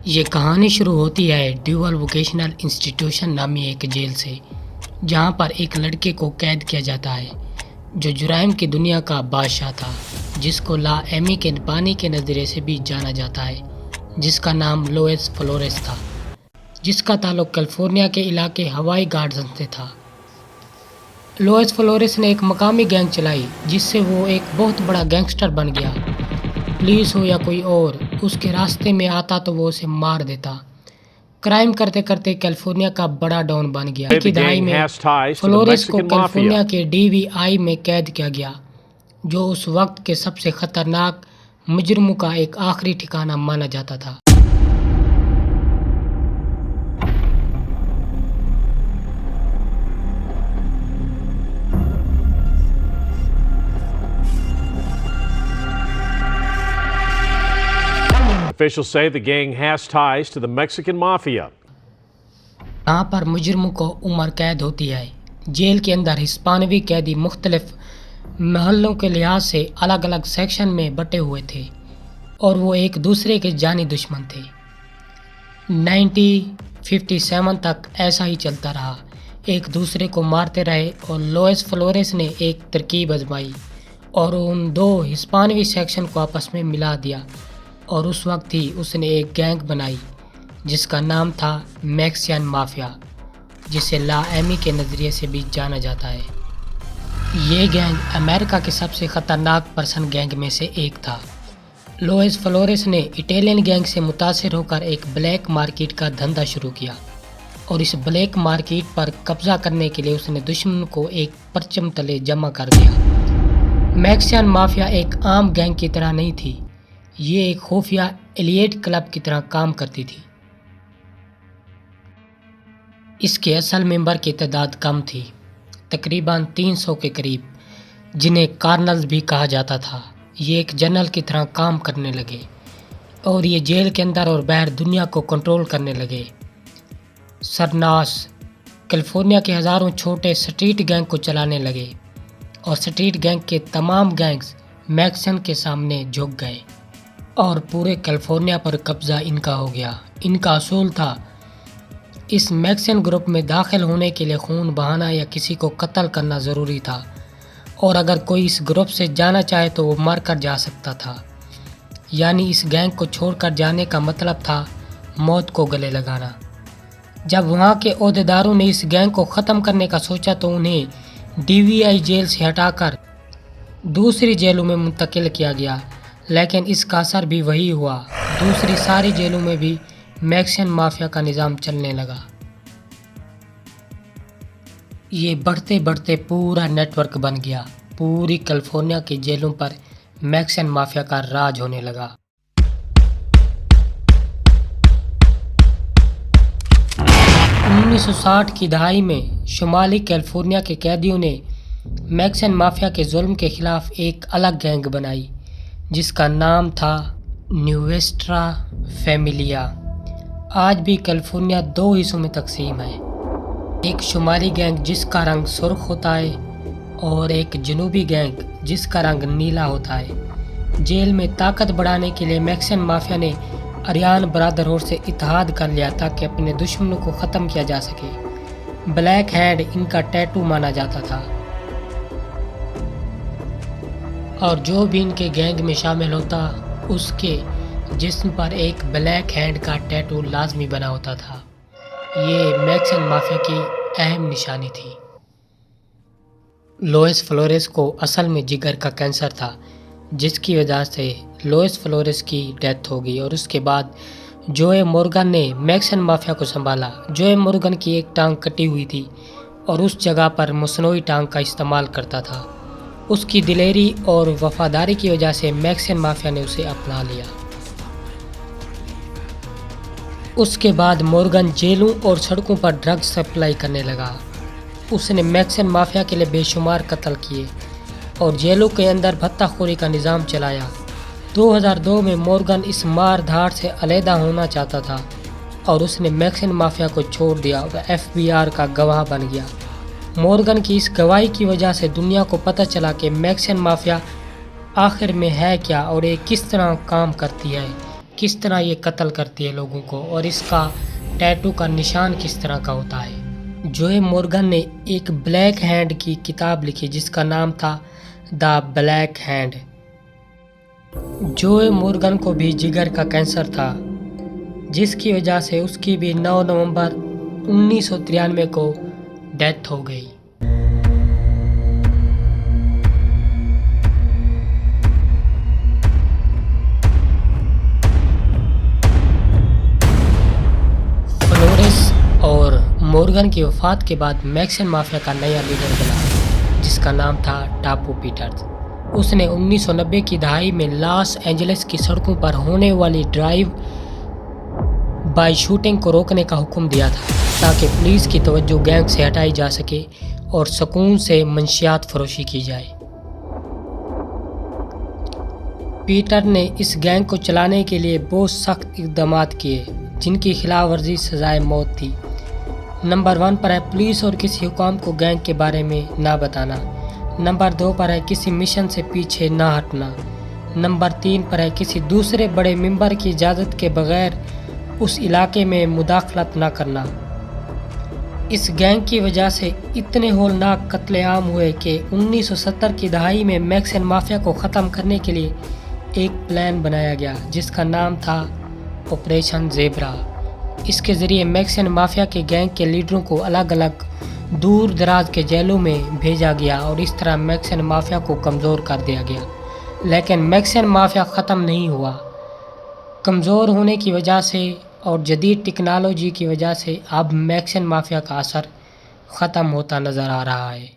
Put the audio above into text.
یہ کہانی شروع ہوتی ہے ڈیول ووکیشنل انسٹیٹیوشن نامی ایک جیل سے، جہاں پر ایک لڑکے کو قید کیا جاتا ہے جو جرائم کی دنیا کا بادشاہ تھا، جس کو لا ایمی کے پانی کے نظریے سے بھی جانا جاتا ہے، جس کا نام لوئس فلورس تھا، جس کا تعلق کیلیفورنیا کے علاقے ہوائی گارڈن سے تھا۔ لوئس فلورس نے ایک مقامی گینگ چلائی جس سے وہ ایک بہت بڑا گینگسٹر بن گیا۔ پولیس ہو یا کوئی اور اس کے راستے میں آتا تو وہ اسے مار دیتا۔ کرائم کرتے کرتے کیلیفورنیا کا بڑا ڈان بن گیا۔ کی دہائی میں فلورس کو کیلیفورنیا کے DVI میں قید کیا گیا، جو اس وقت کے سب سے خطرناک مجرموں کا ایک آخری ٹھکانہ مانا جاتا تھا۔ Officials say the gang has ties to the Mexican mafia. یہاں پر مجرموں کو عمر قید ہوتی ہے۔ جیل کے اندر ہسپانوی قیدی مختلف محلوں کے لحاظ سے الگ الگ سیکشن میں بٹے ہوئے تھے اور وہ ایک دوسرے کے جانی دشمن تھے۔ 1957 تک ایسا ہی چلتا رہا، ایک دوسرے کو مارتے رہے اور لوئس فلورس نے ایک ترکیب آزمائی اور ان دو ہسپانوی سیکشن کو آپس میں ملا دیا، اور اس وقت ہی اس نے ایک گینگ بنائی جس کا نام تھا میکسین مافیا، جسے لا ایمی کے نظریے سے بھی جانا جاتا ہے۔ یہ گینگ امریکہ کے سب سے خطرناک پرسن گینگ میں سے ایک تھا۔ لوئس فلورس نے اٹیلین گینگ سے متاثر ہو کر ایک بلیک مارکیٹ کا دھندا شروع کیا، اور اس بلیک مارکیٹ پر قبضہ کرنے کے لیے اس نے دشمن کو ایک پرچم تلے جمع کر دیا۔ میکسین مافیا ایک عام گینگ کی طرح نہیں تھی، یہ ایک خفیہ ایلیٹ کلب کی طرح کام کرتی تھی۔ اس کے اصل ممبر کی تعداد کم تھی، تقریباً 300 کے قریب، جنہیں کارنلز بھی کہا جاتا تھا۔ یہ ایک جنرل کی طرح کام کرنے لگے اور یہ جیل کے اندر اور باہر دنیا کو کنٹرول کرنے لگے۔ سرناس کیلیفورنیا کے ہزاروں چھوٹے سٹریٹ گینگ کو چلانے لگے، اور سٹریٹ گینگ کے تمام گینگز میکسن کے سامنے جھک گئے اور پورے کیلیفورنیا پر قبضہ ان کا ہو گیا۔ ان کا اصول تھا اس میکسن گروپ میں داخل ہونے کے لیے خون بہانا یا کسی کو قتل کرنا ضروری تھا، اور اگر کوئی اس گروپ سے جانا چاہے تو وہ مر کر جا سکتا تھا۔ یعنی اس گینگ کو چھوڑ کر جانے کا مطلب تھا موت کو گلے لگانا۔ جب وہاں کے عہدیداروں نے اس گینگ کو ختم کرنے کا سوچا تو انہیں DVI جیل سے ہٹا کر دوسری جیلوں میں منتقل کیا گیا، لیکن اس کا اثر بھی وہی ہوا۔ دوسری ساری جیلوں میں بھی میکسین مافیا کا نظام چلنے لگا۔ یہ بڑھتے بڑھتے پورا نیٹ ورک بن گیا۔ پوری کیلیفورنیا کی جیلوں پر میکسین مافیا کا راج ہونے لگا۔ 1960 کی دہائی میں شمالی کیلیفورنیا کے قیدیوں نے میکسین مافیا کے ظلم کے خلاف ایک الگ گینگ بنائی جس کا نام تھا نیویسٹرا فیملیا۔ آج بھی کیلیفورنیا دو حصوں میں تقسیم ہے، ایک شمالی گینگ جس کا رنگ سرخ ہوتا ہے اور ایک جنوبی گینگ جس کا رنگ نیلا ہوتا ہے۔ جیل میں طاقت بڑھانے کے لیے میکسین مافیا نے اریان برادرہڈ سے اتحاد کر لیا تاکہ اپنے دشمنوں کو ختم کیا جا سکے۔ بلیک ہینڈ ان کا ٹیٹو مانا جاتا تھا، اور جو بھی ان کے گینگ میں شامل ہوتا اس کے جسم پر ایک بلیک ہینڈ کا ٹیٹو لازمی بنا ہوتا تھا۔ یہ میکسن مافیا کی اہم نشانی تھی۔ لوئس فلورس کو اصل میں جگر کا کینسر تھا، جس کی وجہ سے لوئس فلورس کی ڈیتھ ہو گئی، اور اس کے بعد جوئے مورگن نے میکسن مافیا کو سنبھالا۔ جوئے مورگن کی ایک ٹانگ کٹی ہوئی تھی اور اس جگہ پر مصنوعی ٹانگ کا استعمال کرتا تھا۔ اس کی دلیری اور وفاداری کی وجہ سے میکسن مافیا نے اسے اپنا لیا۔ اس کے بعد مورگن جیلوں اور سڑکوں پر ڈرگز سپلائی کرنے لگا۔ اس نے میکسن مافیا کے لیے بے شمار قتل کیے اور جیلوں کے اندر بھتہ خوری کا نظام چلایا۔ 2002 میں مورگن اس مار دھاڑ سے علیحدہ ہونا چاہتا تھا اور اس نے میکسن مافیا کو چھوڑ دیا اور FBI کا گواہ بن گیا۔ مورگن کی اس گواہی کی وجہ سے دنیا کو پتہ چلا کہ میکسن مافیا آخر میں ہے کیا اور یہ کس طرح کام کرتی ہے۔ کس طرح یہ قتل کرتی ہے لوگوں کو، اور اس کا ٹیٹو کا نشان کس طرح کا ہوتا ہے۔ جوئے مورگن نے ایک بلیک ہینڈ کی کتاب لکھی جس کا نام تھا دا بلیک ہینڈ۔ جوئے مورگن کو بھی جگر کا کینسر تھا، جس کی وجہ سے اس کی بھی 9 نومبر 1993 کو ڈیتھ ہو گئی۔ فلورس اور مورگن کی وفات کے بعد میکسین مافیا کا نیا لیڈر بنا جس کا نام تھا ٹاپو پیٹرز۔ اس نے 1990 کی دہائی میں لاس اینجلس کی سڑکوں پر ہونے والی ڈرائیو بائی شوٹنگ کو روکنے کا حکم دیا تھا تاکہ پولیس کی توجہ گینگ سے ہٹائی جا سکے اور سکون سے منشیات فروشی کی جائے۔ پیٹر نے اس گینگ کو چلانے کے لیے بہت سخت اقدامات کیے جن کی خلاف ورزی سزائے موت تھی۔ نمبر 1 پر ہے پولیس اور کسی حکام کو گینگ کے بارے میں نہ بتانا۔ نمبر 2 پر ہے کسی مشن سے پیچھے نہ ہٹنا۔ نمبر 3 پر ہے کسی دوسرے بڑے ممبر کی اجازت کے بغیر اس علاقے میں مداخلت نہ کرنا۔ اس گینگ کی وجہ سے اتنے ہولناک قتل عام ہوئے کہ 1970 کی دہائی میں میکسین مافیا کو ختم کرنے کے لیے ایک پلان بنایا گیا جس کا نام تھا آپریشن زیبرا۔ اس کے ذریعے میکسین مافیا کے گینگ کے لیڈروں کو الگ الگ دور دراز کے جیلوں میں بھیجا گیا اور اس طرح میکسین مافیا کو کمزور کر دیا گیا، لیکن میکسین مافیا ختم نہیں ہوا۔ کمزور ہونے کی وجہ سے اور جدید ٹیکنالوجی کی وجہ سے اب میکسین مافیا کا اثر ختم ہوتا نظر آ رہا ہے۔